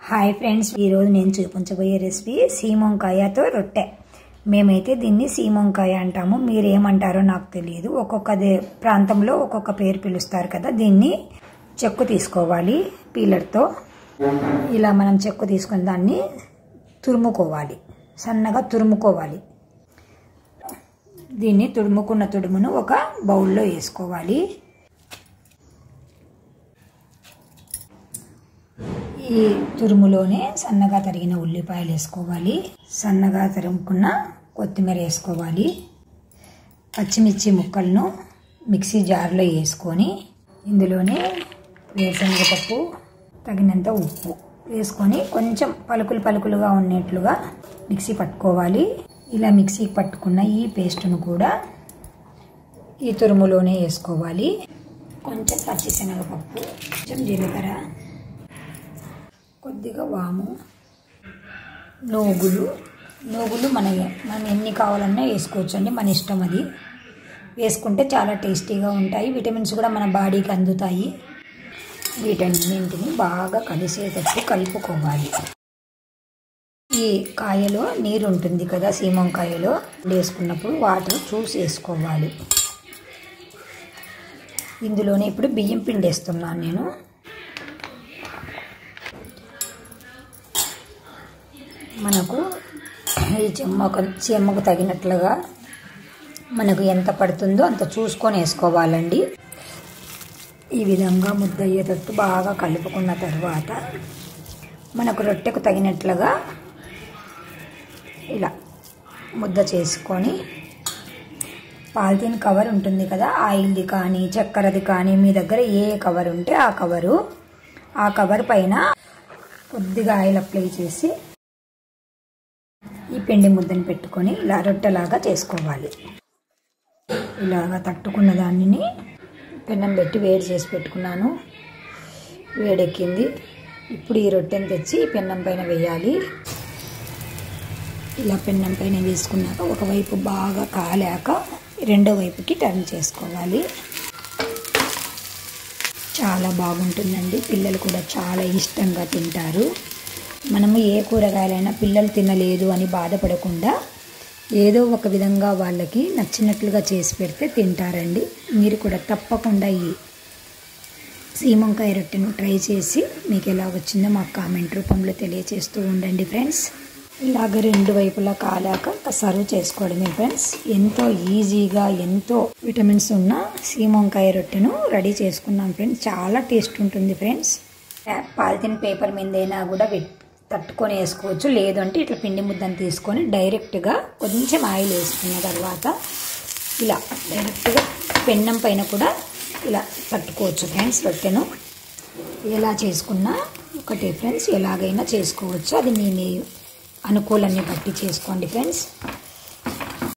Hi friends, ఈరోజు నేను చూపించబోయే రెసిపీ సీమంకాయతో రొట్టె. మేమైతే దీన్ని సీమంకాయ అంటాము, మీరు ఏమంటారో నాకు తెలియదు. ఒక్కొక్క ప్రాంతంలో ఒక్కొక్క పేరు పిలుస్తారు కదా. దీన్ని చెక్కు తీసుకోవాలి పీలర్తో. ఇలా మనం చెక్కు తీసుకుని దాన్ని తురుముకోవాలి, సన్నగా తురుముకోవాలి. దీన్ని తురుముకున్న తురుమును ఒక బౌల్లో వేసుకోవాలి. ఈ తురుములోనే సన్నగా తరిగిన ఉల్లిపాయలు వేసుకోవాలి, సన్నగా తరుముకున్న కొత్తిమీర వేసుకోవాలి. పచ్చిమిర్చి ముక్కలను మిక్సీ జార్లో వేసుకొని ఇందులోనే వేరుశనగపప్పు, తగినంత ఉప్పు వేసుకొని కొంచెం పలుకులు పలుకులుగా ఉన్నట్లుగా మిక్సీ పట్టుకోవాలి. ఇలా మిక్సీ పట్టుకున్న ఈ పేస్టును కూడా ఈ తురుములోనే వేసుకోవాలి. కొంచెం పచ్చిశనగపప్పు, కొంచెం జీలకర్ర, కొద్దిగా వాము, నూగులు మనం ఎన్ని కావాలన్నా వేసుకోవచ్చు అండి, మన ఇష్టం. అది వేసుకుంటే చాలా టేస్టీగా ఉంటాయి. విటమిన్స్ కూడా మన బాడీకి అందుతాయి. వీటన్నింటిని బాగా కలిసేటట్టు కలుపుకోవాలి. ఈ కాయలో నీరు ఉంటుంది కదా, సీమంకాయలో వేసుకున్నప్పుడు వాటర్ చూసి వేసుకోవాలి. ఇందులోనే ఇప్పుడు బియ్యం పిండి వేస్తున్నాను నేను. మనకు ఈ చెమ్మకు తగినట్లుగా మనకు ఎంత పడుతుందో అంత చూసుకొని వేసుకోవాలండి. ఈ విధంగా ముద్ద అయ్యేటట్టు బాగా కలుపుకున్న తర్వాత మనకు రొట్టెకు తగినట్లుగా ఇలా ముద్ద చేసుకొని పాలిథిన్ కవర్ ఉంటుంది కదా, ఆయిల్ది కానీ చక్కెరది కానీ మీ దగ్గర ఏ కవర్ ఉంటే ఆ కవర్ పైన కొద్దిగా ఆయిల్ అప్లై చేసి ఈ పిండి ముద్దను పెట్టుకొని ఇలా రొట్టెలాగా చేసుకోవాలి. ఇలాగా తట్టుకున్న దానిని పెన్నం పెట్టి వేడి చేసి పెట్టుకున్నాను. వేడెక్కింది. ఇప్పుడు ఈ రొట్టెని తెచ్చి పెన్నం పైన వేయాలి. ఇలా పెన్నం పైన వేసుకున్నాక ఒకవైపు బాగా కాలాక రెండో వైపుకి టర్న్ చేసుకోవాలి. చాలా బాగుంటుందండి, పిల్లలు కూడా చాలా ఇష్టంగా తింటారు. మనము ఏ కూరగాయలైనా పిల్లలు తినలేదు అని బాధపడకుండా ఏదో ఒక విధంగా వాళ్ళకి నచ్చినట్లుగా చేసి పెడితే తింటారండి. మీరు కూడా తప్పకుండా ఈ సీమంకాయ రొట్టెను ట్రై చేసి మీకు ఎలా వచ్చిందో మాకు కామెంట్ రూపంలో తెలియజేస్తూ ఉండండి ఫ్రెండ్స్. ఇలాగ రెండు వైపులా కాలాక సర్వ్ చేసుకోవడమే ఫ్రెండ్స్. ఎంతో ఈజీగా ఎంతో విటమిన్స్ ఉన్న సీమంకాయ రొట్టెను రెడీ చేసుకున్నాం ఫ్రెండ్స్. చాలా టేస్ట్ ఉంటుంది ఫ్రెండ్స్. పాలిథిన్ పేపర్ మీదైనా కూడా తట్టుకొని వేసుకోవచ్చు, లేదంటే ఇట్లా పిండి ముద్దను తీసుకొని డైరెక్ట్గా కొంచెం ఆయిల్ వేసుకున్న తర్వాత ఇలా డైరెక్ట్గా పెన్నం పైన కూడా ఇలా తట్టుకోవచ్చు ఫ్రెండ్స్. రొట్టెను ఎలా చేసుకున్నా ఒకటే ఫ్రెండ్స్, ఎలాగైనా చేసుకోవచ్చు. అది మీ అనుకూలాన్ని బట్టి చేసుకోండి ఫ్రెండ్స్.